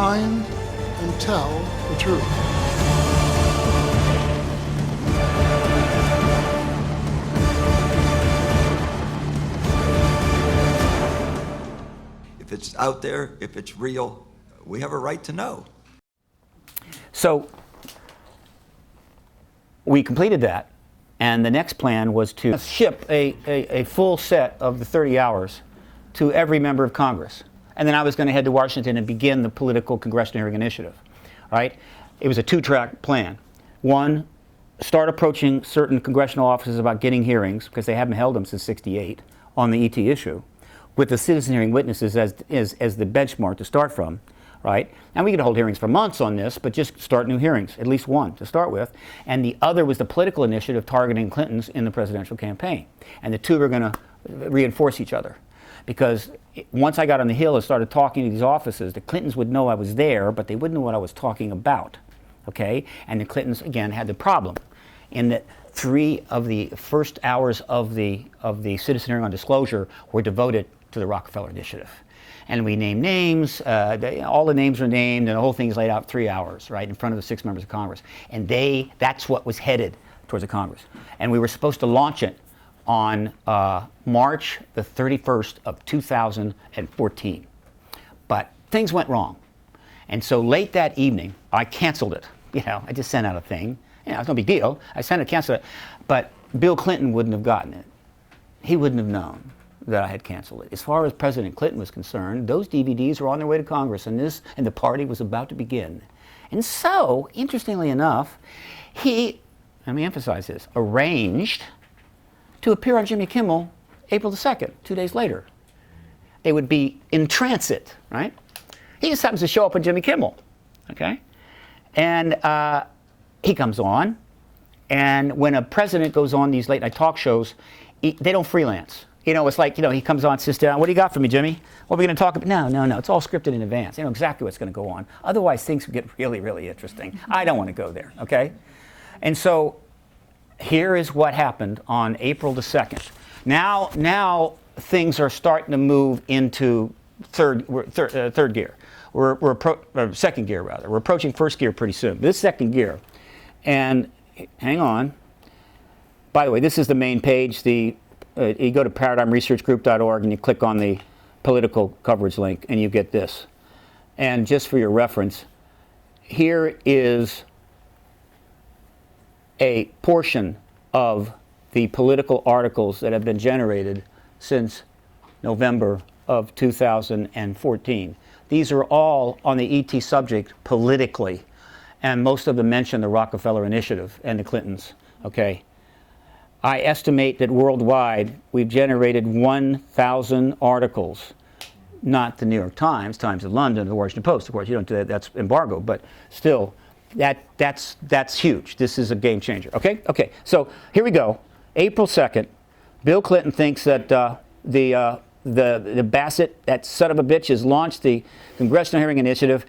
find and tell the truth. If it's out there, if it's real, we have a right to know. So we completed that, and the next plan was to ship a full set of the 30 hours to every member of Congress. And then I was going to head to Washington and begin the political congressional hearing initiative, right? It was a two-track plan. One, start approaching certain congressional offices about getting hearings, because they haven't held them since '68, on the ET issue, with the citizen hearing witnesses as the benchmark to start from, right? And we could hold hearings for months on this, but just start new hearings, at least one to start with. And the other was the political initiative targeting Clintons in the presidential campaign. And the two were going to reinforce each other. Because once I got on the Hill and started talking to these offices, the Clintons would know I was there, but they wouldn't know what I was talking about, okay? And the Clintons, again, had the problem in that 3 of the first hours of the citizen hearing on disclosure were devoted to the Rockefeller Initiative. And we named names, all the names were named, and the whole thing's laid out 3 hours, right, in front of the 6 members of Congress. And that's what was headed towards the Congress. And we were supposed to launch it on March the 31st of 2014. But things went wrong. And so late that evening, I canceled it. I just sent out a thing. It's no big deal. I sent it, canceled it. But Bill Clinton wouldn't have gotten it. He wouldn't have known that I had canceled it. As far as President Clinton was concerned, those DVDs were on their way to Congress, and the party was about to begin. And so, interestingly enough, he, let me emphasize this, arranged to appear on Jimmy Kimmel April the 2nd, 2 days later. They would be in transit, right? He just happens to show up on Jimmy Kimmel, okay? And he comes on, and when a president goes on these late night talk shows, they don't freelance. It's like, he comes on, sits down, what do you got for me, Jimmy? What are we going to talk about? No, it's all scripted in advance. They know exactly what's going to go on. Otherwise, things would get really, really interesting. I don't want to go there, okay? And so here is what happened on April the 2nd. Now things are starting to move into third gear. Or second gear, rather. We're approaching first gear pretty soon. This is second gear. And hang on. By the way, this is the main page. You go to paradigmresearchgroup.org and you click on the political coverage link and you get this. And just for your reference, here is a portion of the political articles that have been generated since November of 2014. These are all on the ET subject politically, and most of them mention the Rockefeller Initiative and the Clintons, okay? I estimate that worldwide we've generated 1,000 articles, not the New York Times, Times of London, the Washington Post, of course, you don't do that, that's embargo, but still, that's huge. This is a game changer, okay? Okay, so here we go. April 2nd, Bill Clinton thinks that the Bassett, that son of a bitch, has launched the Congressional Hearing Initiative.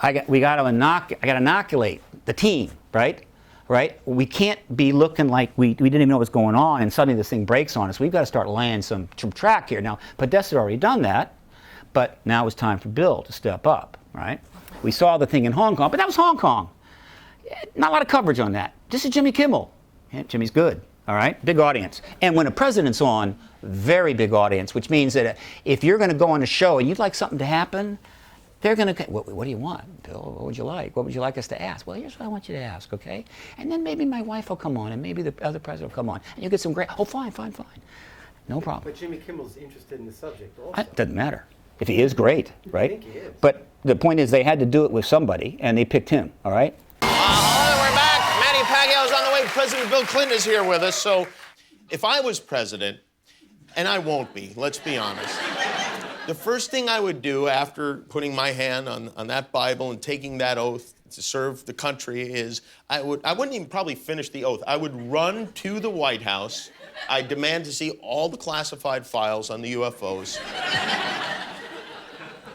I got to inoculate the team, right? Right? We can't be looking like we didn't even know what's going on, and suddenly this thing breaks on us. We've got to start laying some track here. Now, Podesta had already done that, but now it's time for Bill to step up, right? We saw the thing in Hong Kong, but that was Hong Kong. Not a lot of coverage on that. This is Jimmy Kimmel. Yeah, Jimmy's good, all right? Big audience. And when a president's on, very big audience, which means that if you're going to go on a show and you'd like something to happen, they're going to, what do you want, Bill? What would you like? What would you like us to ask? Well, here's what I want you to ask, okay? And then maybe my wife will come on, and maybe the other president will come on, and you'll get some great, fine. No problem. But Jimmy Kimmel's interested in the subject also. It doesn't matter. If he is, great, right? I think he is. But the point is they had to do it with somebody, and they picked him, all right? Hello, we're back. Manny Pacquiao's on the way. President Bill Clinton is here with us. So if I was president, and I won't be, let's be honest, the first thing I would do after putting my hand on that Bible and taking that oath to serve the country is I wouldn't even probably finish the oath. I would run to the White House. I'd demand to see all the classified files on the UFOs.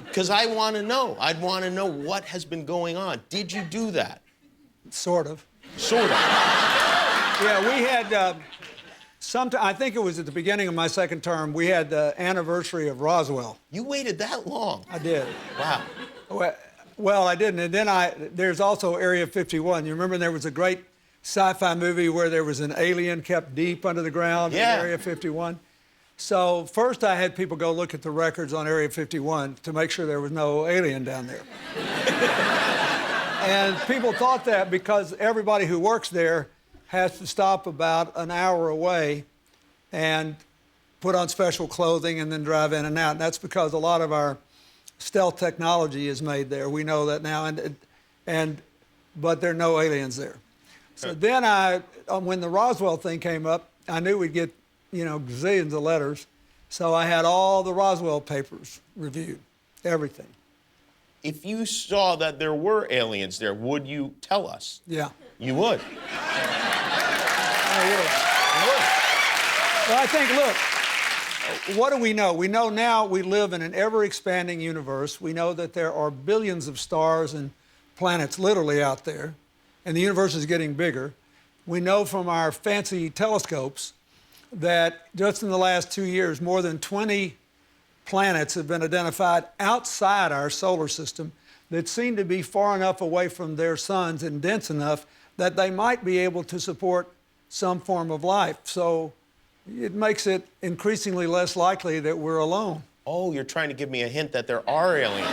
Because I want to know. I'd want to know what has been going on. Did you do that? Sort of. Sort of. Yeah, we had, I think it was at the beginning of my second term, we had the anniversary of Roswell. You waited that long? I did. Wow. Well, I didn't. And then there's also Area 51. You remember there was a great sci-fi movie where there was an alien kept deep under the ground in Area 51? So first I had people go look at the records on Area 51 to make sure there was no alien down there. And people thought that because everybody who works there has to stop about an hour away and put on special clothing and then drive in and out. And that's because a lot of our stealth technology is made there. We know that now, but there are no aliens there. So then when the Roswell thing came up, I knew we'd get, gazillions of letters. So I had all the Roswell papers reviewed, everything. If you saw that there were aliens there, would you tell us? Yeah. You would? I would. Well, I think, look, what do we know? We know now we live in an ever-expanding universe. We know that there are billions of stars and planets literally out there, and the universe is getting bigger. We know from our fancy telescopes that just in the last 2 years, more than 20 planets have been identified outside our solar system that seem to be far enough away from their suns and dense enough that they might be able to support some form of life. So it makes it increasingly less likely that we're alone. Oh, you're trying to give me a hint that there are aliens.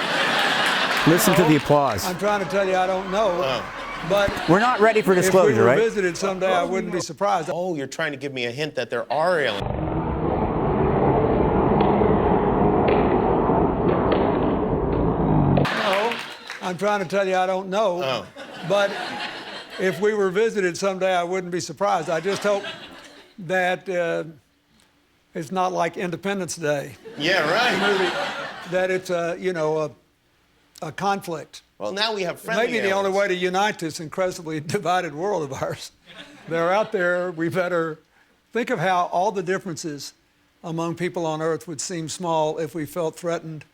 Listen to the applause. I'm trying to tell you I don't know. But we're not ready for disclosure, if we were right? visited someday, I wouldn't be surprised. Oh, you're trying to give me a hint that there are aliens. No, I'm trying to tell you I don't know. Oh. But if we were visited someday, I wouldn't be surprised. I just hope that it's not like Independence Day. Yeah, right. That it's a conflict. Well, now we have friendly Maybe the aliens. only way to unite this incredibly divided world of ours. They're out there. We better think of how all the differences among people on Earth would seem small if we felt threatened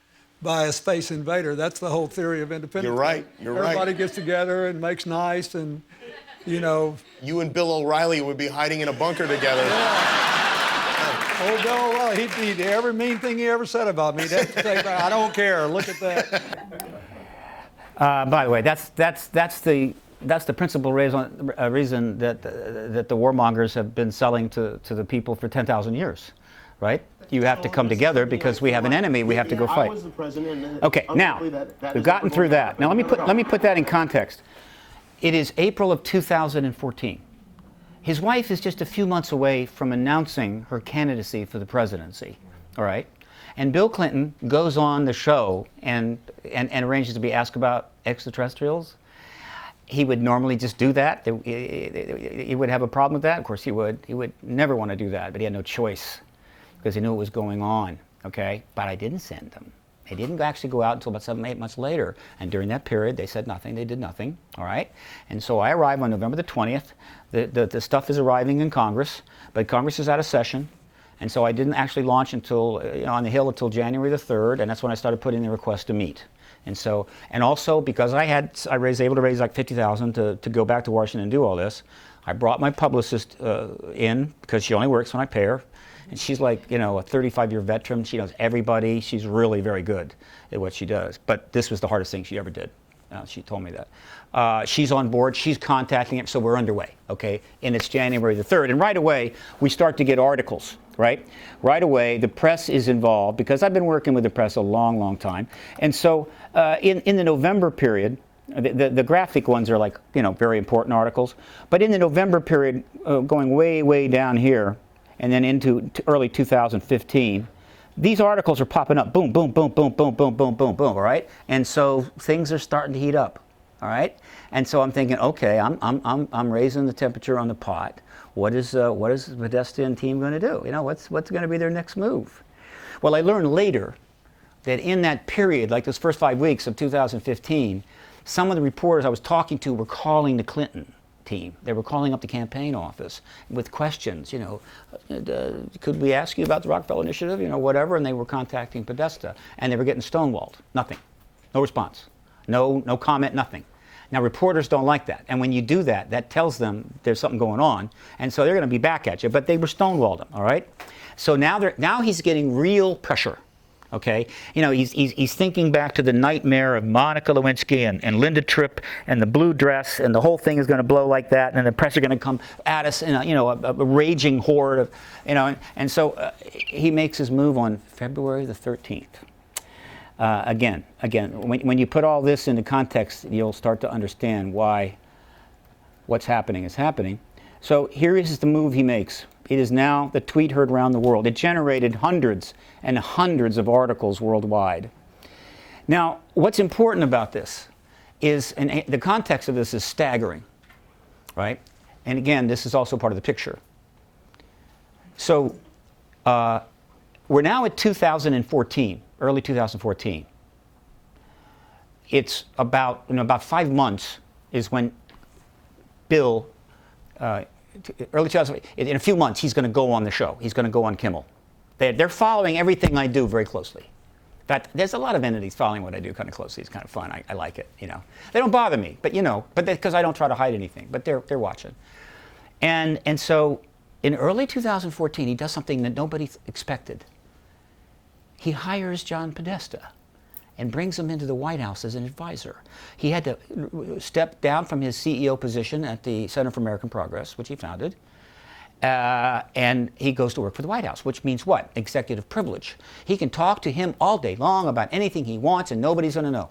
by a space invader. That's the whole theory of independence. You're right. You're right. Everybody gets together and makes nice and, You and Bill O'Reilly would be hiding in a bunker together. Oh, Bill O'Reilly, he every mean thing he ever said about me. I don't care. Look at that. By the way, that's the principal reason that the warmongers have been selling to the people for 10,000 years, right? You have to come together because we have an enemy. We have to go fight. I was the president. Okay, now we've gotten through that. Now let me put that in context. It is April of 2014. His wife is just a few months away from announcing her candidacy for the presidency. All right. And Bill Clinton goes on the show and arranges to be asked about extraterrestrials. He would normally just do that. He would have a problem with that. Of course he would. He would never want to do that, but he had no choice because he knew what was going on, okay? But I didn't send them. They didn't actually go out until about 7, 8 months later. And during that period, they said nothing. They did nothing, all right? And so I arrive on November the 20th. The stuff is arriving in Congress, but Congress is out of session. And so I didn't actually launch until, on the Hill until January the 3rd, and that's when I started putting the request to meet. And so, and also because I was able to raise like $50,000 to go back to Washington and do all this, I brought my publicist in because she only works when I pay her. And she's like, a 35-year veteran. She knows everybody. She's really very good at what she does. But this was the hardest thing she ever did. She told me that. She's on board. She's contacting it. So we're underway, okay? And it's January the 3rd. And right away, we start to get articles, right? Right away, the press is involved because I've been working with the press a long, long time. And so in the November period, the graphic ones are like, very important articles. But in the November period, going way, way down here, and then into early 2015, these articles are popping up, boom, boom, boom, boom, boom, boom, boom, boom, boom, all right? And so things are starting to heat up, all right? And so I'm thinking, okay, I'm raising the temperature on the pot. What is the Podesta team going to do? What's going to be their next move? Well, I learned later that in that period, like those first 5 weeks of 2015, some of the reporters I was talking to were calling the Clinton team. They were calling up the campaign office with questions, could we ask you about the Rockefeller Initiative, whatever, and they were contacting Podesta, and they were getting stonewalled. Nothing. No response. No comment, nothing. Now, reporters don't like that, and when you do that, that tells them there's something going on, and so they're going to be back at you, but they were stonewalled him, all right? So now he's getting real pressure, Okay, you know, he's thinking back to the nightmare of Monica Lewinsky and Linda Tripp and the blue dress, and the whole thing is going to blow like that, and then the press are going to come at us in a raging horde of, and so he makes his move on February the 13th. Again, when you put all this into context, you'll start to understand why what's happening is happening. So here is the move he makes. It is now the tweet heard around the world. It generated hundreds and hundreds of articles worldwide. Now, what's important about this is, and the context of this is staggering, right? And again, this is also part of the picture. So we're now at 2014, early 2014. It's about 5 months is when Bill, early 2000, in a few months, he's going to go on the show. He's going to go on Kimmel. They're following everything I do very closely. In fact, there's a lot of entities following what I do kind of closely. It's kind of fun. I like it, They don't bother me, but because I don't try to hide anything. But they're watching. And so in early 2014, he does something that nobody expected. He hires John Podesta and brings him into the White House as an advisor. He had to step down from his CEO position at the Center for American Progress, which he founded, and he goes to work for the White House, which means what? Executive privilege. He can talk to him all day long about anything he wants, and nobody's going to know,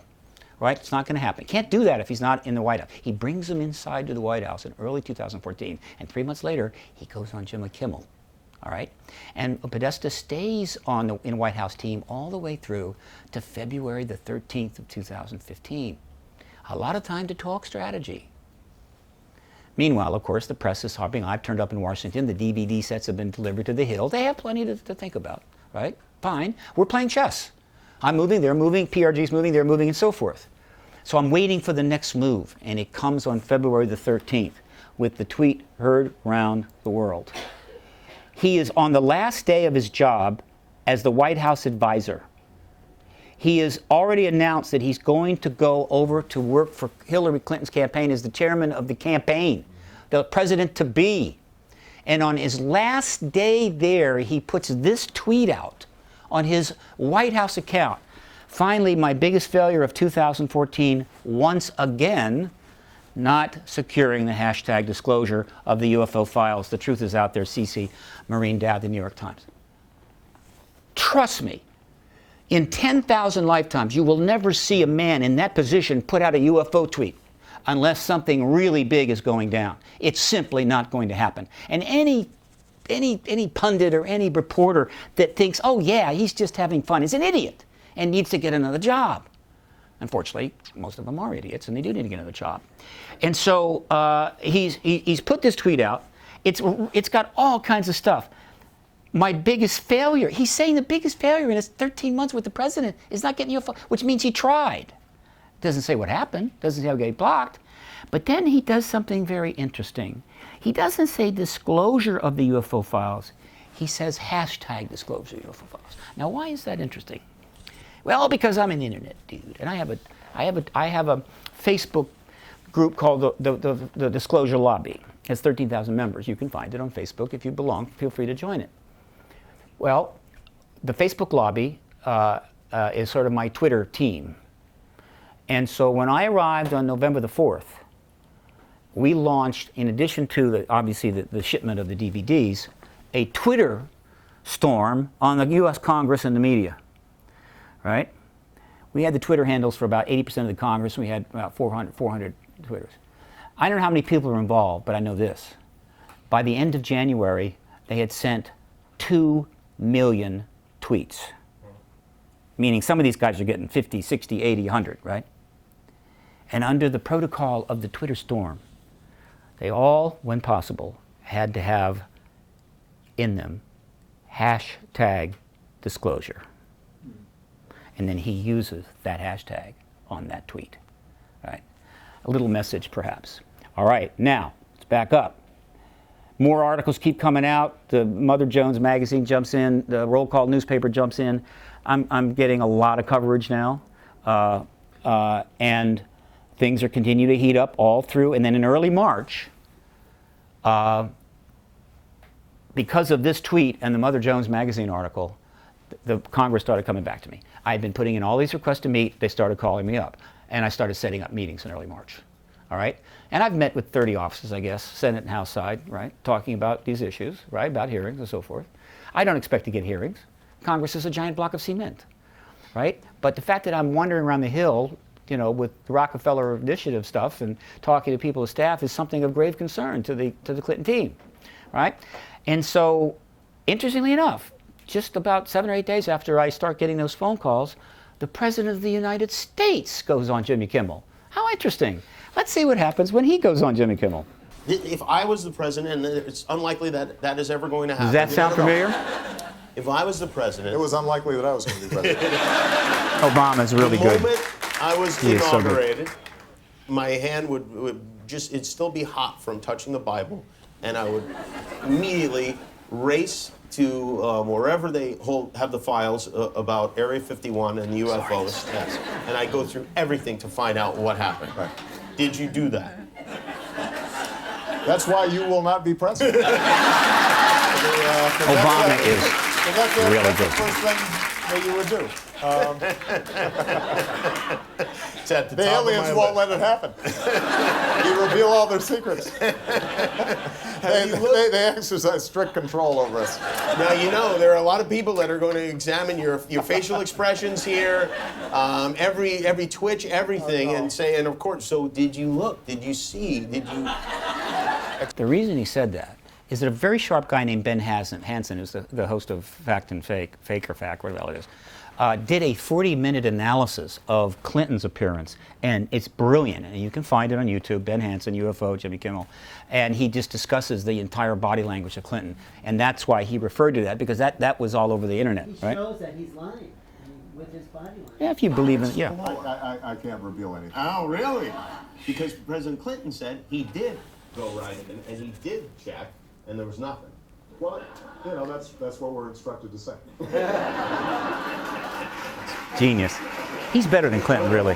right? It's not going to happen. Can't do that if he's not in the White House. He brings him inside to the White House in early 2014, and 3 months later, he goes on Jimmy Kimmel. All right, and Podesta stays in the White House team all the way through to February the 13th of 2015. A lot of time to talk strategy. Meanwhile, of course, the press is hopping. I've turned up in Washington. The DVD sets have been delivered to the Hill. They have plenty to think about, right? Fine. We're playing chess. I'm moving, they're moving, PRG's moving, they're moving, and so forth. So I'm waiting for the next move, and it comes on February the 13th with the tweet heard round the world. He is on the last day of his job as the White House advisor. He has already announced that he's going to go over to work for Hillary Clinton's campaign as the chairman of the campaign, the president-to-be. And on his last day there, he puts this tweet out on his White House account. Finally, my biggest failure of 2014, once again, not securing the hashtag disclosure of the UFO files. The truth is out there, CC Marine Dad, the New York Times. Trust me, in 10,000 lifetimes, you will never see a man in that position put out a UFO tweet unless something really big is going down. It's simply not going to happen. And any pundit or any reporter that thinks, oh yeah, he's just having fun, is an idiot and needs to get another job. Unfortunately, most of them are idiots, and they do need to get another job. And so he's put this tweet out. It's got all kinds of stuff. My biggest failure, he's saying the biggest failure in his 13 months with the president is not getting UFO, which means he tried. Doesn't say what happened, doesn't say how he got blocked. But then he does something very interesting. He doesn't say disclosure of the UFO files. He says hashtag disclosure of UFO files. Now, why is that interesting? Well, because I'm an internet dude, and I have a Facebook group called the Disclosure Lobby. It has 13,000 members. You can find it on Facebook. If you belong, feel free to join it. Well, the Facebook Lobby is sort of my Twitter team. And so when I arrived on November the 4th, we launched, in addition to obviously the shipment of the DVDs, a Twitter storm on the U.S. Congress and the media. Right? We had the Twitter handles for about 80% of the Congress, and we had about 400 Twitters. I don't know how many people were involved, but I know this. By the end of January, they had sent 2 million tweets. Meaning some of these guys are getting 50, 60, 80, 100, right? And under the protocol of the Twitter storm, they all, when possible, had to have in them hashtag disclosure. And then he uses that hashtag on that tweet. Right? A little message, perhaps. All right, now, let's back up. More articles keep coming out. The Mother Jones magazine jumps in. The Roll Call newspaper jumps in. I'm getting a lot of coverage now. And things are continuing to heat up all through. And then in early March, because of this tweet and the Mother Jones magazine article, the Congress started coming back to me. I had been putting in all these requests to meet. They started calling me up. And I started setting up meetings in early March. All right? And I've met with 30 offices, I guess, Senate and House side, right, talking about these issues, right, about hearings and so forth. I don't expect to get hearings. Congress is a giant block of cement, right? But the fact that I'm wandering around the Hill, you know, with the Rockefeller Initiative stuff and talking to people, the staff, is something of grave concern to the Clinton team, right? And so, interestingly enough, just about 7 or 8 days after I start getting those phone calls, the President of the United States goes on Jimmy Kimmel. How interesting. Let's see what happens when he goes on Jimmy Kimmel. If I was the president, and it's unlikely that that is ever going to happen. Does that sound familiar? If I was the president... It was unlikely that I was going to be president. Obama's really good. The moment I was He is so good. inaugurated, my hand would just, it'd still be hot from touching the Bible, and I would immediately race to wherever they have the files about Area 51 and UFOs, yes. And I go through everything to find out what happened. Right. Did you do that? That's why you will not be president. Obama is really that's good. the first thing that you would do. It's at the The top of aliens my won't list. let it happen. You reveal all their secrets. They exercise strict control over us. Now, you know, there are a lot of people that are going to examine your facial expressions here, every twitch, everything, and say, and of course, so did you look? Did you see? Did you... The reason he said that is that a very sharp guy named Ben Hansen, who's the host of Fact and Fake, Fake or Fact, whatever it is, did a 40-minute analysis of Clinton's appearance, and it's brilliant. And you can find it on YouTube, Ben Hansen, UFO, Jimmy Kimmel. And he just discusses the entire body language of Clinton. And that's why he referred to that, because that was all over the internet, He right? shows that he's lying, I mean, with his body language. Yeah, if you believe in it, yeah. I can't reveal anything. Oh, really? Because President Clinton said he did go right in, and he did check, and there was nothing. Well, you know, that's what we're instructed to say. Genius. He's better than Clinton, really.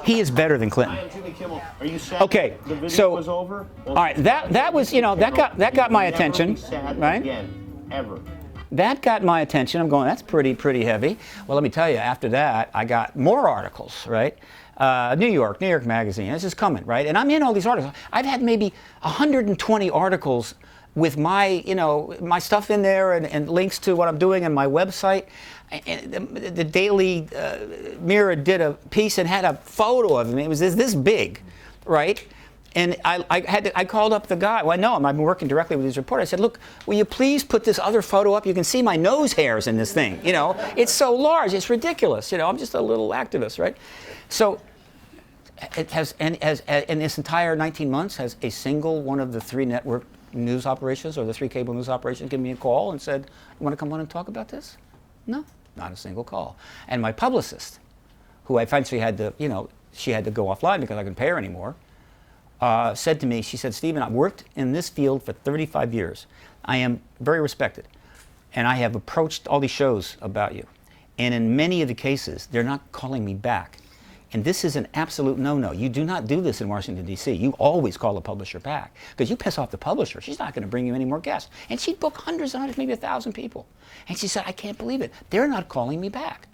He is better than Clinton. Jimmy Kimmel, are you sad Okay, the video so was over? all right, that was, you know, that got my Never attention, be sad right? Again, ever. That got my attention. I'm going, that's pretty heavy. Well, let me tell you, after that, I got more articles, right? New York Magazine, this is coming, right? And I'm in all these articles. I've had maybe 120 articles with my, you know, my stuff in there and links to what I'm doing on my website. And the Daily Mirror did a piece and had a photo of him. It was this big, right? And I called up the guy. Well, I know him. I've been working directly with his reporter. I said, look, will you please put this other photo up? You can see my nose hairs in this thing. You know, it's so large. It's ridiculous. You know, I'm just a little activist, right? So it has, and as in this entire 19 months, has a single one of the 3 network news operations or the 3 cable news operations given me a call and said, you want to come on and talk about this? No, not a single call. And my publicist, who I eventually had to, you know, she had to go offline because I couldn't pay her anymore, said to me, she said, Stephen, I've worked in this field for 35 years. I am very respected. And I have approached all these shows about you. And in many of the cases, they're not calling me back. And this is an absolute no-no. You do not do this in Washington, D.C. You always call the publisher back. Because you piss off the publisher, she's not going to bring you any more guests. And she'd book hundreds and hundreds, maybe 1,000 people. And she said, I can't believe it. They're not calling me back.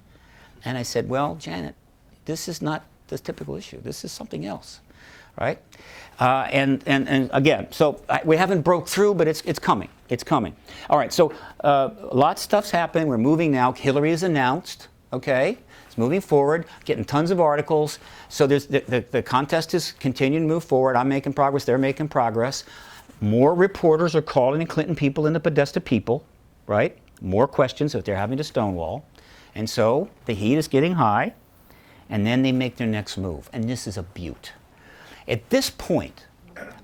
And I said, well, Janet, this is not the typical issue. This is something else, right? And again, so we haven't broke through, but it's coming. It's coming. All right, so lots of stuff's happened. We're moving now. Hillary is announced, okay? It's moving forward, getting tons of articles. So there's the contest is continuing to move forward. I'm making progress. They're making progress. More reporters are calling the Clinton people and the Podesta people, right? More questions that they're having to stonewall. And so the heat is getting high. And then they make their next move. And this is a beaut. At this point,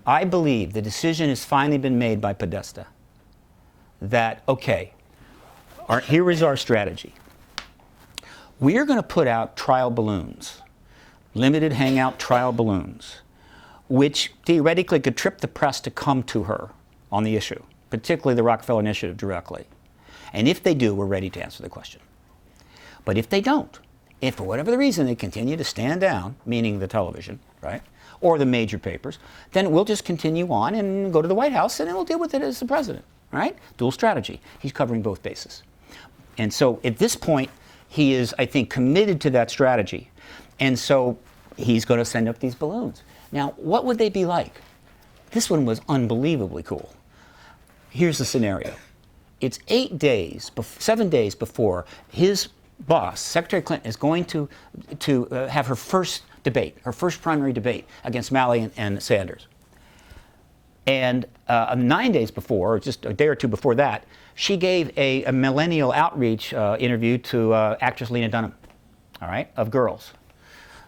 I believe the decision has finally been made by Podesta that, okay, here is our strategy. We are going to put out trial balloons, limited hangout trial balloons, which theoretically could trip the press to come to her on the issue, particularly the Rockefeller Initiative directly. And if they do, we're ready to answer the question. But if they don't, if for whatever the reason they continue to stand down, meaning the television, right, or the major papers, then we'll just continue on and go to the White House and then we'll deal with it as the president, right? Dual strategy. He's covering both bases. And so at this point, he is, I think, committed to that strategy. And so he's going to send up these balloons. Now, what would they be like? This one was unbelievably cool. Here's the scenario. It's 7 days before his boss, Secretary Clinton, is going to have her first debate, her first primary debate against Malley and Sanders. And 9 days before, or just a day or two before that, she gave a millennial outreach interview to actress Lena Dunham, all right, of Girls.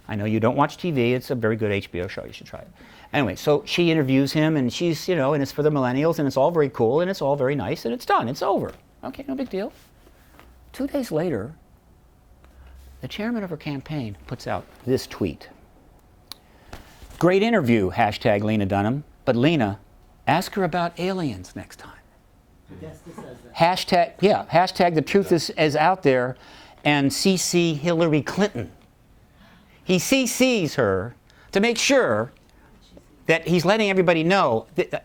I know you don't watch TV. It's a very good HBO show. You should try it. Anyway, so she interviews him, and she's, you know, and it's for the millennials, and it's all very cool, and it's all very nice, and it's done. It's over. Okay, no big deal. 2 days later, the chairman of her campaign puts out this tweet. Great interview, hashtag Lena Dunham, but Lena, ask her about aliens next time. Hashtag the truth is out there, and CC Hillary Clinton. He CCs her to make sure that he's letting everybody know that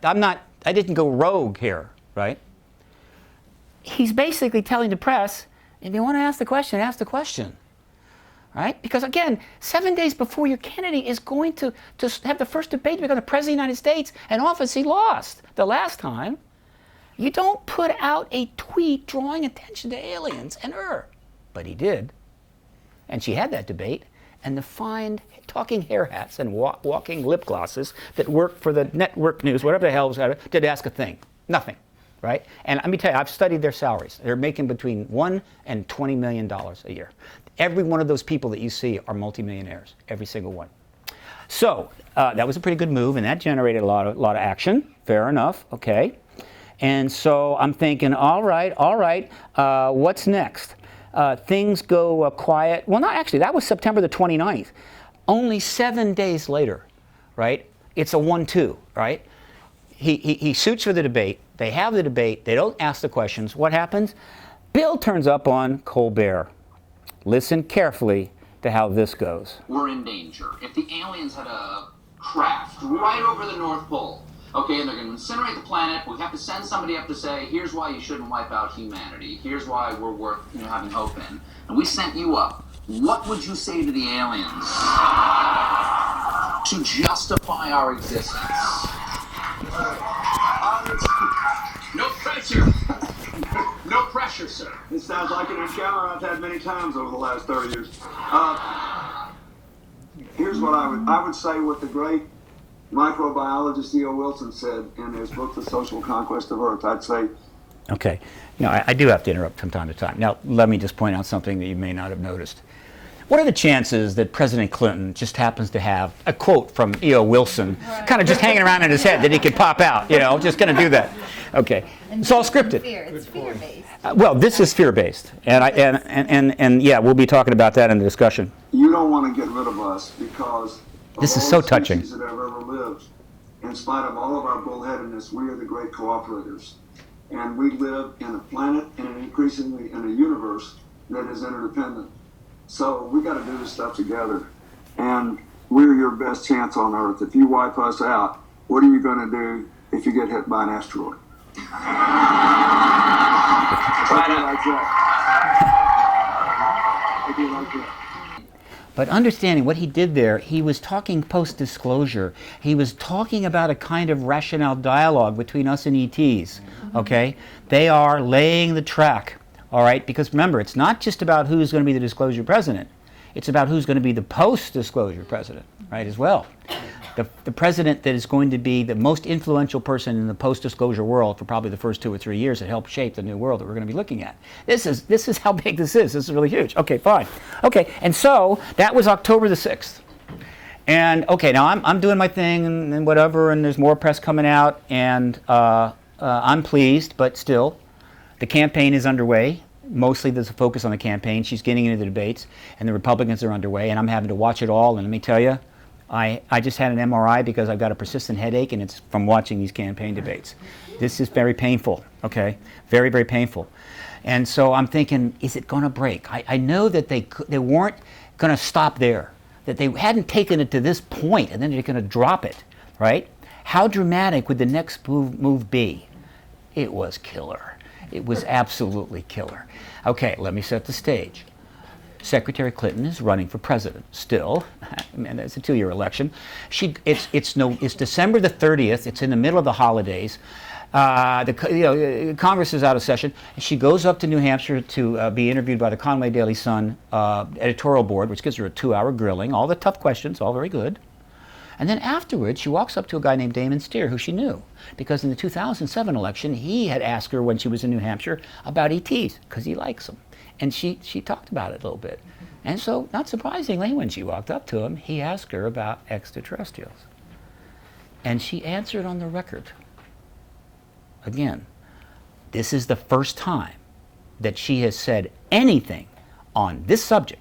I didn't go rogue here, right? He's basically telling the press, if you want to ask the question, right? Because again, 7 days before your candidate is going to have the first debate to become the President of the United States, an office he lost the last time, you don't put out a tweet drawing attention to aliens and her. But he did. And she had that debate. And the fine talking hair hats and walking lip glosses that work for the network news, whatever the hell was that, did ask a thing. Nothing, right? And let me tell you, I've studied their salaries. They're making between $1 and $20 million a year. Every one of those people that you see are multimillionaires, every single one. So that was a pretty good move, and that generated a lot of action. Fair enough, okay. And so I'm thinking, all right, what's next? Things go quiet. Well, not actually. That was September the 29th. Only 7 days later, right? It's a 1-2, right? He suits for the debate. They have the debate. They don't ask the questions. What happens? Bill turns up on Colbert. Listen carefully to how this goes. We're in danger. If the aliens had a craft right over the North Pole, okay, and they're going to incinerate the planet, we have to send somebody up to say, here's why you shouldn't wipe out humanity. Here's why we're worth having hope in. And we sent you up. What would you say to the aliens to justify our existence? No pressure. No pressure, sir. This sounds like an encounter I've had many times over the last 30 years. Here's what I would say what the great microbiologist E.O. Wilson said in his book, The Social Conquest of Earth. I'd say... Okay. I do have to interrupt from time to time. Now, let me just point out something that you may not have noticed. What are the chances that President Clinton just happens to have a quote from E.O. Wilson kind of just hanging around in his head that he could pop out, just going to do that? Okay. It's all scripted. It's fear-based. Well, this is fear-based. And yeah, we'll be talking about that in the discussion. You don't want to get rid of us because... This is so touching. That have ever lived, in spite of all of our bullheadedness, we are the great cooperators. And we live in a planet and increasingly in a universe that is interdependent. So we got to do this stuff together. And we're your best chance on Earth. If you wipe us out, what are you going to do if you get hit by an asteroid? Like that. But understanding what he did there, he was talking post-disclosure. He was talking about a kind of rationale dialogue between us and ETs, okay? They are laying the track, all right? Because remember, it's not just about who's going to be the disclosure president. It's about who's going to be the post-disclosure president, right, as well. The president that is going to be the most influential person in the post-disclosure world for probably the first 2 or 3 years that helped shape the new world that we're going to be looking at. This is how big this is. This is really huge. Okay, fine. Okay, and so that was October the 6th. And okay, now I'm doing my thing and whatever, and there's more press coming out, and I'm pleased, but still, the campaign is underway. Mostly there's a focus on the campaign. She's getting into the debates, and the Republicans are underway, and I'm having to watch it all, and let me tell you, I just had an MRI because I've got a persistent headache, and it's from watching these campaign debates. This is very painful, okay? Very, very painful. And so I'm thinking, is it going to break? I know that they weren't going to stop there, that they hadn't taken it to this point, and then they're going to drop it, right? How dramatic would the next move be? It was killer. It was absolutely killer. Okay, let me set the stage. Secretary Clinton is running for president still, and it's a 2-year election. It's December the 30th. It's in the middle of the holidays. Congress is out of session. And she goes up to New Hampshire to be interviewed by the Conway Daily Sun editorial board, which gives her a 2-hour grilling. All the tough questions, all very good. And then afterwards, she walks up to a guy named Damon Steer, who she knew, because in the 2007 election, he had asked her when she was in New Hampshire about ETs, because he likes them. And she talked about it a little bit. And so, not surprisingly, when she walked up to him, he asked her about extraterrestrials. And she answered on the record. Again, this is the first time that she has said anything on this subject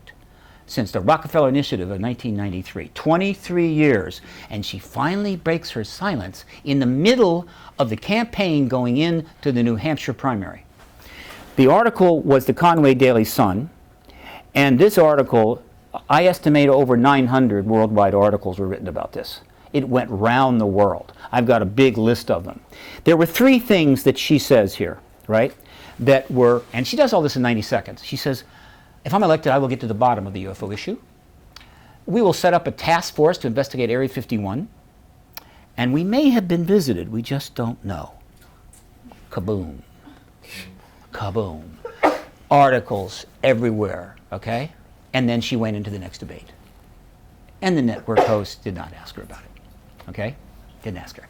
since the Rockefeller Initiative of 1993, 23 years, and she finally breaks her silence in the middle of the campaign going into the New Hampshire primary. The article was the Conway Daily Sun, and this article, I estimate over 900 worldwide articles were written about this. It went round the world. I've got a big list of them. There were 3 things that she says here, right, that were, and she does all this in 90 seconds. She says, if I'm elected, I will get to the bottom of the UFO issue. We will set up a task force to investigate Area 51. And we may have been visited, we just don't know. Kaboom. Kaboom. Articles everywhere, okay? And then she went into the next debate. And the network host did not ask her about it, okay? Didn't ask her.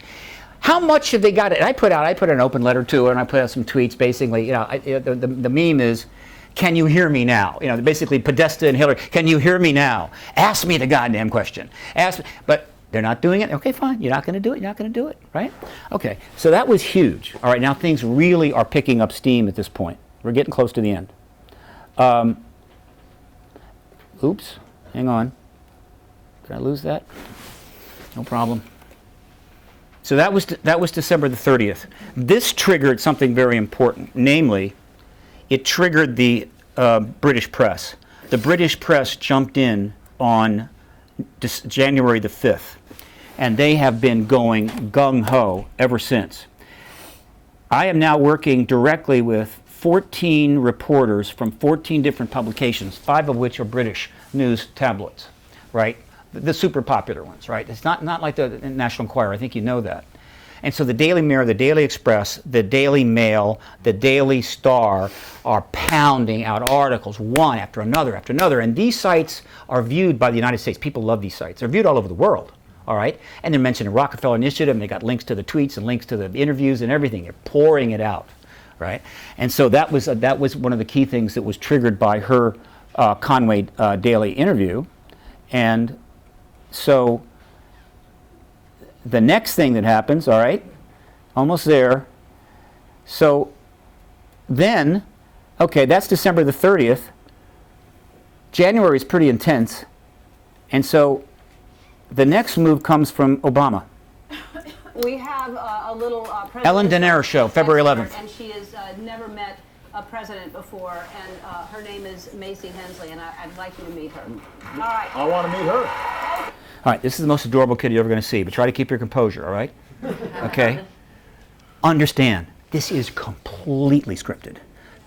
How much have they got it? I put an open letter to her, and I put out some tweets, basically, the meme is, can you hear me now? Basically Podesta and Hillary, can you hear me now? Ask me the goddamn question. Ask me. But they're not doing it. Okay, fine. You're not going to do it. You're not going to do it, right? Okay, so that was huge. All right, now things really are picking up steam at this point. We're getting close to the end. Oops, hang on. Did I lose that? No problem. So that was December the 30th. This triggered something very important, namely, it triggered the British press. The British press jumped in on January the 5th, and they have been going gung-ho ever since. I am now working directly with 14 reporters from 14 different publications, 5 of which are British news tabloids, right? The super popular ones, right? It's not like the National Enquirer. I think you know that. And so the Daily Mirror, the Daily Express, the Daily Mail, the Daily Star are pounding out articles, one after another, and these sites are viewed by the United States. People love these sites. They're viewed all over the world, all right? And they're mentioning the Rockefeller Initiative, and they got links to the tweets and links to the interviews and everything. They're pouring it out, right? And so that was one of the key things that was triggered by her Conway Daily interview. And so the next thing that happens, all right, almost there. So then, okay, that's December the 30th. January is pretty intense. And so the next move comes from Obama. We have a little Ellen DeGeneres show, February 11th. And she has never met a president before, and her name is Macy Hensley, and I'd like you to meet her. All right. I want to meet her. All right, this is the most adorable kid you're ever going to see, but try to keep your composure, all right? Okay? Understand, this is completely scripted.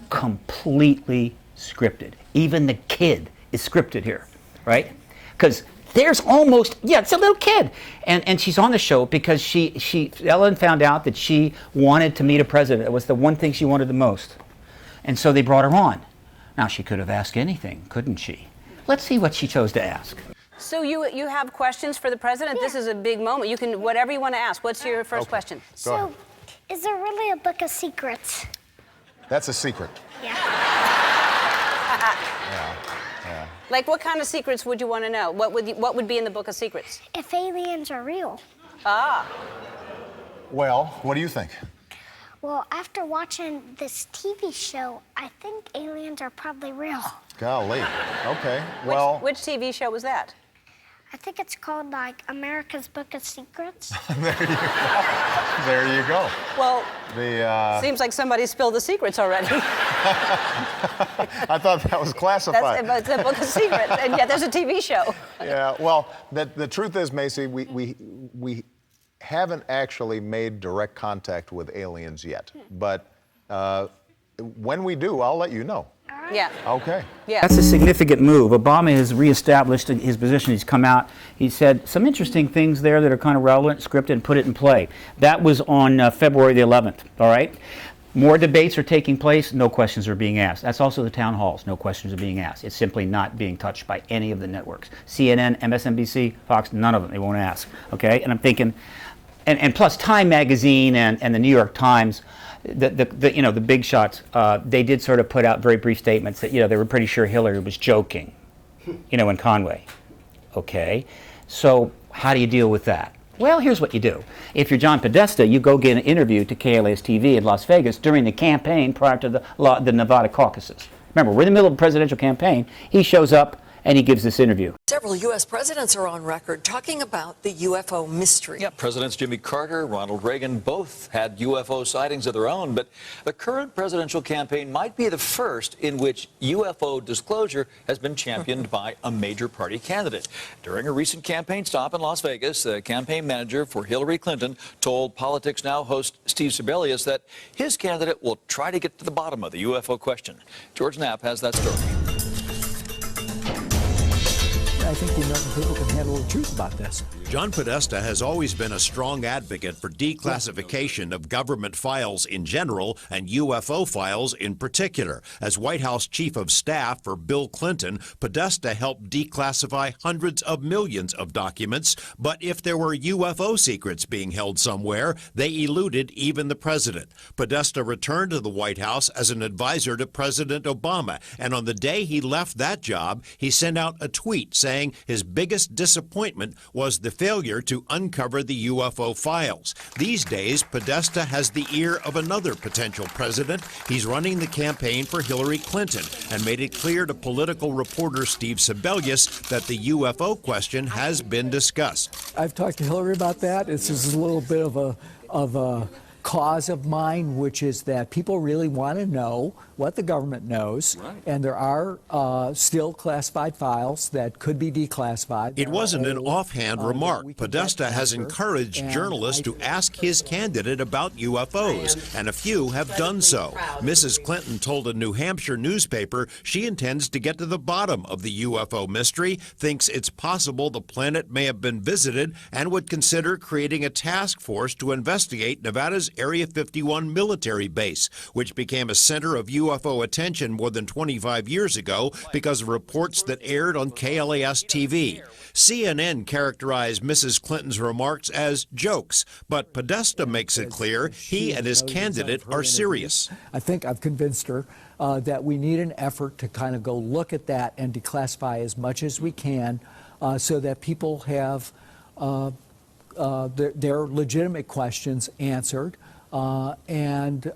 Completely scripted. Even the kid is scripted here, right? Because there's almost, yeah, it's a little kid. And she's on the show because Ellen found out that she wanted to meet a president. It was the one thing she wanted the most. And so they brought her on. Now, she could have asked anything, couldn't she? Let's see what she chose to ask. So you have questions for the president? Yeah. This is a big moment. You can, whatever you want to ask. What's your first question? So, is there really a book of secrets? That's a secret. Yeah. Yeah. Like, what kind of secrets would you want to know? What would be in the book of secrets? If aliens are real. Ah. Well, what do you think? Well, after watching this TV show, I think aliens are probably real. Golly. Okay. Well. Which TV show was that? I think it's called, like, America's Book of Secrets. There you go. There you go. Well, seems like somebody spilled the secrets already. I thought that was classified. It's a book of secrets, and yet there's a TV show. Yeah, well, the truth is, Macy, we haven't actually made direct contact with aliens yet. But when we do, I'll let you know. Yeah. Okay. Yeah. That's a significant move. Obama has reestablished his position. He's come out. He said some interesting things there that are kind of relevant, scripted, and put it in play. That was on February the 11th, all right? More debates are taking place. No questions are being asked. That's also the town halls. No questions are being asked. It's simply not being touched by any of the networks. CNN, MSNBC, Fox, none of them. They won't ask, okay? And I'm thinking, and plus Time Magazine and the New York Times, the big shots, they did sort of put out very brief statements that, they were pretty sure Hillary was joking, in Conway. Okay, so how do you deal with that? Well, here's what you do. If you're John Podesta, you go get an interview to KLAS TV in Las Vegas during the campaign prior to the Nevada caucuses. Remember, we're in the middle of a presidential campaign. He shows up and he gives this interview. Several U.S. presidents are on record talking about the UFO mystery. Yeah, Presidents Jimmy Carter, Ronald Reagan both had UFO sightings of their own, but the current presidential campaign might be the first in which UFO disclosure has been championed by a major party candidate. During a recent campaign stop in Las Vegas, the campaign manager for Hillary Clinton told Politics Now host Steve Sebelius that his candidate will try to get to the bottom of the UFO question. George Knapp has that story. I think the American people can handle the truth about this. John Podesta has always been a strong advocate for declassification of government files in general and UFO files in particular. As White House Chief of Staff for Bill Clinton, Podesta helped declassify hundreds of millions of documents, but if there were UFO secrets being held somewhere, they eluded even the president. Podesta returned to the White House as an advisor to President Obama, and on the day he left that job, he sent out a tweet saying his biggest disappointment was the failure to uncover the UFO files. These days, Podesta has the ear of another potential president. He's running the campaign for Hillary Clinton and made it clear to political reporter Steve Sebelius that the UFO question has been discussed. I've talked to Hillary about that. It's just a little bit of a cause of mine, which is that people really want to know what the government knows, right. And there are still classified files that could be declassified. It wasn't an offhand remark. Podesta has encouraged journalists to ask his candidate about UFOs, and a few have done so. Mrs. Clinton told a New Hampshire newspaper she intends to get to the bottom of the UFO mystery, thinks it's possible the planet may have been visited, and would consider creating a task force to investigate Nevada's Area 51 military base, which became a center of UFO attention more than 25 years ago because of reports that aired on KLAS TV. CNN characterized Mrs. Clinton's remarks as jokes, but Podesta makes it clear he and his candidate are serious. I think I've convinced her that we need an effort to kind of go look at that and declassify as much as we can so that people have their legitimate questions answered and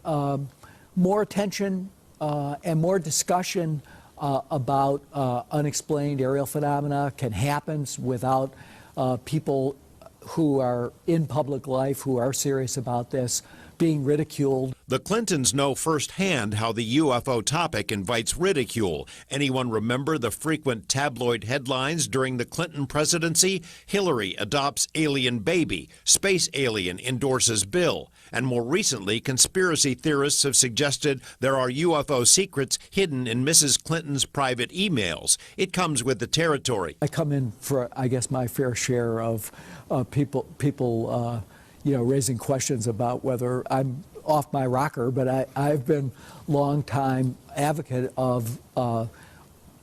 more attention and more discussion about unexplained aerial phenomena can happen without people who are in public life, who are serious about this, being ridiculed. The Clintons know firsthand how the UFO topic invites ridicule. Anyone remember the frequent tabloid headlines during the Clinton presidency? Hillary adopts alien baby, space alien endorses bill. And more recently, conspiracy theorists have suggested there are UFO secrets hidden in Mrs. Clinton's private emails. It comes with the territory. I come in for, I guess, my fair share of people raising questions about whether I'm off my rocker, but I've been long time advocate of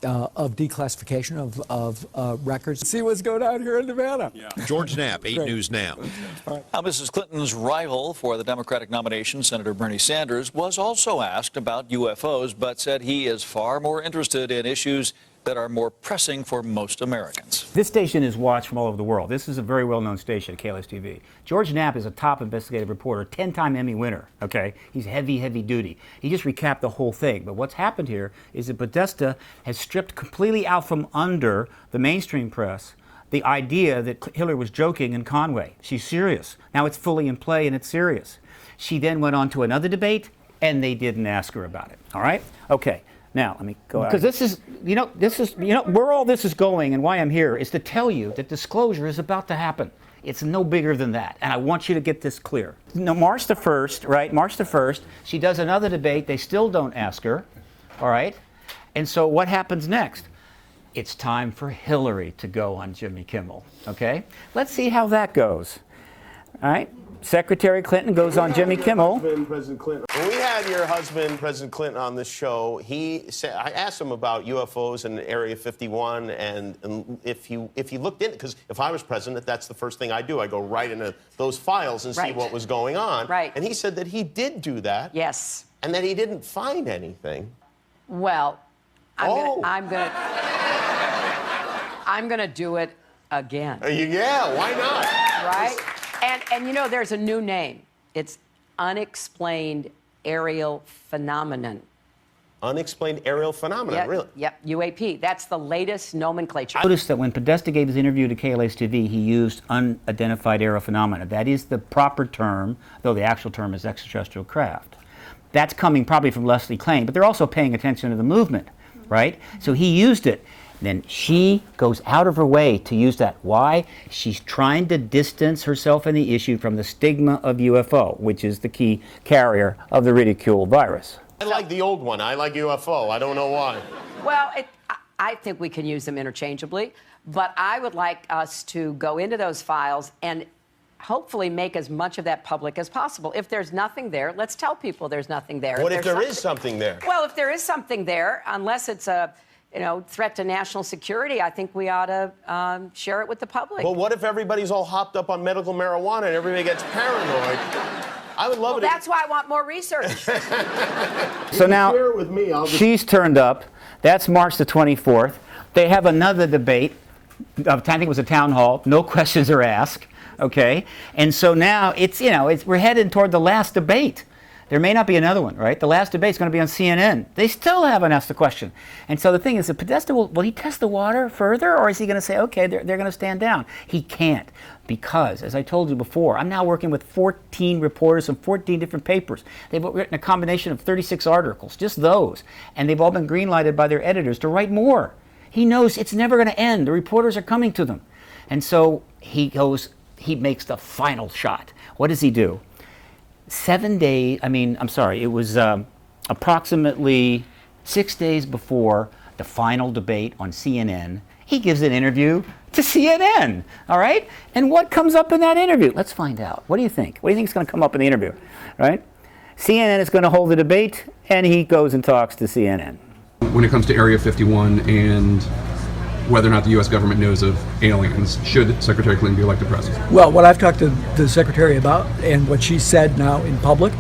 declassification of records. See what's going on here in Nevada. Yeah. George Knapp, 8 News Now. Now, Mrs. Clinton's rival for the Democratic nomination, Senator Bernie Sanders, was also asked about UFOs, but said he is far more interested in issues that are more pressing for most Americans. This station is watched from all over the world. This is a very well-known station, KLAS TV. George Knapp is a top investigative reporter, 10-time Emmy winner, okay? He's heavy, heavy duty. He just recapped the whole thing. But what's happened here is that Podesta has stripped completely out from under the mainstream press the idea that Hillary was joking in Conway. She's serious. Now it's fully in play and it's serious. She then went on to another debate and they didn't ask her about it, all right? Okay. Now, let me go out. Because this is where all this is going and why I'm here is to tell you that disclosure is about to happen. It's no bigger than that. And I want you to get this clear. No, March the 1st, right? March the 1st, she does another debate. They still don't ask her, all right? And so what happens next? It's time for Hillary to go on Jimmy Kimmel, okay? Let's see how that goes, all right? Secretary Clinton goes on Jimmy Kimmel. President Clinton. When we had your husband, President Clinton, on this show, he said, I asked him about UFOs in Area 51, and if he looked in, because if I was president, that's the first thing I do. I go right into those files and see what was going on. Right. And he said that he did do that. Yes. And that he didn't find anything. Well, I'm gonna do it again. Yeah, why not? Right? And you know, there's a new name. It's unexplained aerial phenomenon. Unexplained aerial phenomenon, really? Yep, UAP. That's the latest nomenclature. Notice that when Podesta gave his interview to KLA's TV, he used unidentified aerial phenomena. That is the proper term, though the actual term is extraterrestrial craft. That's coming probably from Leslie Klain, but they're also paying attention to the movement, right? So he used it. Then she goes out of her way to use that. Why? She's trying to distance herself and the issue from the stigma of UFO, which is the key carrier of the ridicule virus. I like the old one. I like UFO. I don't know why. Well, I think we can use them interchangeably, but I would like us to go into those files and hopefully make as much of that public as possible. If there's nothing there, let's tell people there's nothing there. What if there is something there? Well, if there is something there, unless it's a threat to national security, I think we ought to share it with the public. But what if everybody's all hopped up on medical marijuana and everybody gets paranoid? I would love it. That's why I want more research. So now share it with me, she's turned up. That's March the 24th. They have another debate. I think it was a town hall. No questions are asked. Okay, and so now we're headed toward the last debate. There may not be another one, right? The last debate's going to be on CNN. They still haven't asked the question. And so the thing is, Podesta, will he test the water further, or is he going to say, okay, they're going to stand down? He can't, because, as I told you before, I'm now working with 14 reporters from 14 different papers. They've written a combination of 36 articles, just those, and they've all been green-lighted by their editors to write more. He knows it's never going to end. The reporters are coming to them. And so he makes the final shot. What does he do? 7 days, it was approximately 6 days before the final debate on CNN, he gives an interview to CNN, all right? And what comes up in that interview? Let's find out. What do you think? What do you think is going to come up in the interview, right? CNN is going to hold the debate, and he goes and talks to CNN. When it comes to Area 51 and whether or not the U.S. government knows of aliens, should Secretary Clinton be elected president? Well, what I've talked to the Secretary about, and what she said now in public,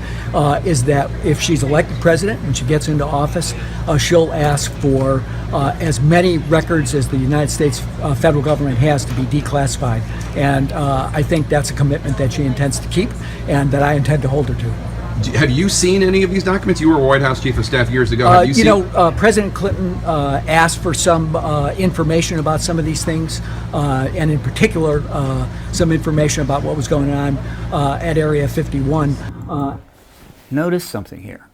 is that if she's elected president and she gets into office, she'll ask for as many records as the United States federal government has to be declassified. And I think that's a commitment that she intends to keep and that I intend to hold her to. Have you seen any of these documents? You were White House Chief of Staff years ago. Have you seen... President Clinton asked for some information about some of these things, and in particular, some information about what was going on at Area 51. Notice something here.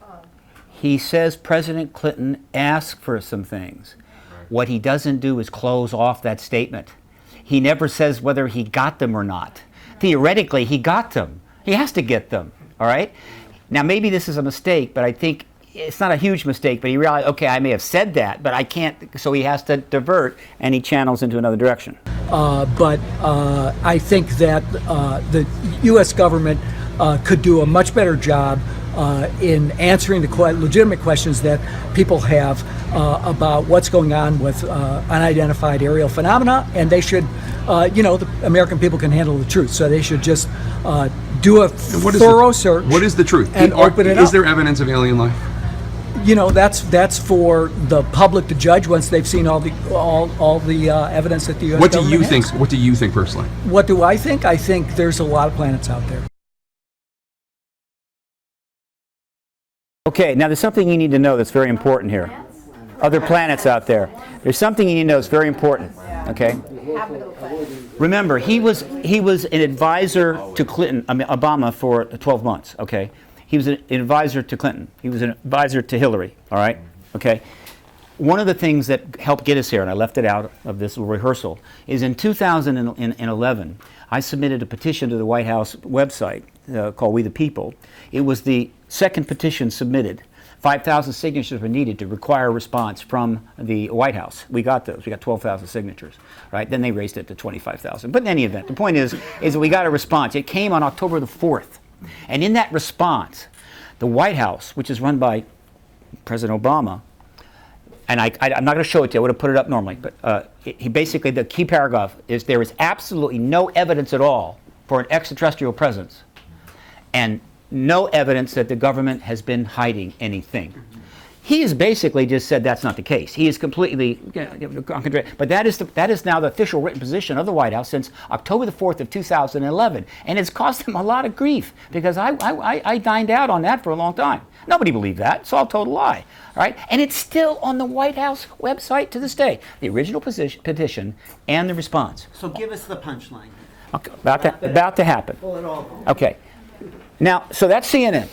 He says President Clinton asked for some things. What he doesn't do is close off that statement. He never says whether he got them or not. Theoretically, he got them. He has to get them, all right? Now, maybe this is a mistake, but I think it's not a huge mistake, but he realized, okay, I may have said that, but I can't, so he has to divert, and he channels into another direction. But I think that the U.S. government could do a much better job in answering the legitimate questions that people have about what's going on with unidentified aerial phenomena, and they should, the American people can handle the truth, so they should just do a thorough search. What is the truth? And open it up. Is there evidence of alien life? That's for the public to judge once they've seen all the evidence that the U.S. government has. What do you think personally? What do I think? I think there's a lot of planets out there. Okay, now there's something you need to know that's very important here. Other planets out there. There's something you need to know that's very important. Okay. Remember, he was an advisor to Obama for 12 months. Okay. He was an advisor to Clinton. He was an advisor to Hillary. All right. Okay. one of the things that helped get us here, and I left it out of this rehearsal, is in 2011, I submitted a petition to the White House website called We the People. It was the second petition submitted. 5,000 signatures were needed to require a response from the White House. We got those. We got 12,000 signatures, right? Then they raised it to 25,000. But in any event, the point is that we got a response. It came on October the 4th. And in that response, the White House, which is run by President Obama, and I'm not going to show it to you. I would have put it up normally. But he basically, the key paragraph is there is absolutely no evidence at all for an extraterrestrial presence. And no evidence that the government has been hiding anything. He has basically just said that's not the case. He is completely, but that is now the official written position of the White House since October the 4th of 2011, and it's caused him a lot of grief because I dined out on that for a long time. Nobody believed that. It's all a total lie, right? And it's still on the White House website to this day. The original petition and the response. So give us the punchline. Okay, about to happen. Pull it all. Okay. Now, so that's CNN.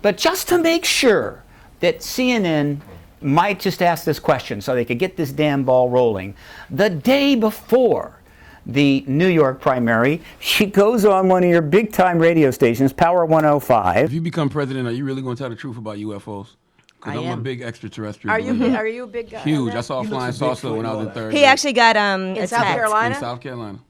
But just to make sure that CNN might just ask this question so they could get this damn ball rolling, the day before the New York primary, she goes on one of your big-time radio stations, Power 105. If you become president, are you really going to tell the truth about UFOs? Because I'm a big extraterrestrial. Are you a big guy? Huge. I saw a flying saucer when I was in third grade. He actually got in South Carolina. In South Carolina.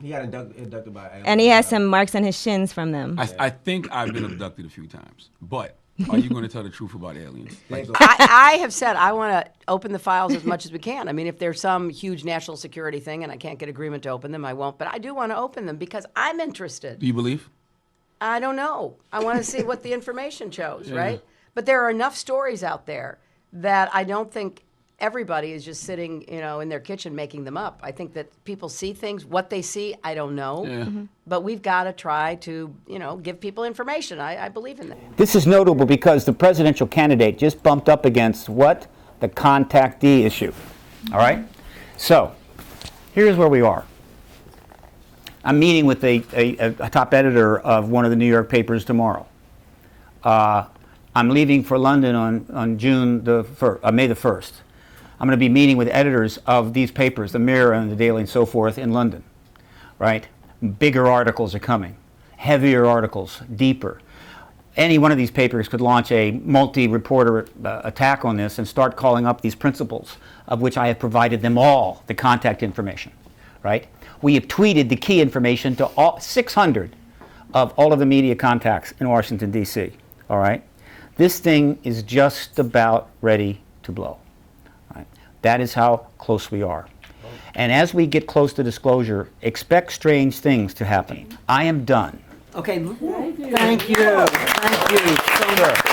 He got abducted by aliens. And he has some marks on his shins from them. I think I've been abducted a few times. But are you going to tell the truth about aliens? I have said I want to open the files as much as we can. I mean, if there's some huge national security thing and I can't get agreement to open them, I won't. But I do want to open them because I'm interested. Do you believe? I don't know. I want to see what the information shows, Yeah. right? But there are enough stories out there that I don't think everybody is just sitting, in their kitchen making them up. I think that people see things. What they see, I don't know. Yeah. But we've got to try to, give people information. I believe in that. This is notable because the presidential candidate just bumped up against what? The contactee issue. All right? So, here's where we are. I'm meeting with a top editor of one of the New York papers tomorrow. I'm leaving for London on May the 1st. I'm going to be meeting with editors of these papers, the Mirror and the Daily and so forth, in London, right? Bigger articles are coming, heavier articles, deeper. Any one of these papers could launch a multi-reporter attack on this and start calling up these principles, of which I have provided them all the contact information, right? We have tweeted the key information to all 600 of all of the media contacts in Washington, D.C., all right? This thing is just about ready to blow. That is how close we are. And as we get close to disclosure, expect strange things to happen. I am done. Okay. Thank you. Thank you so much.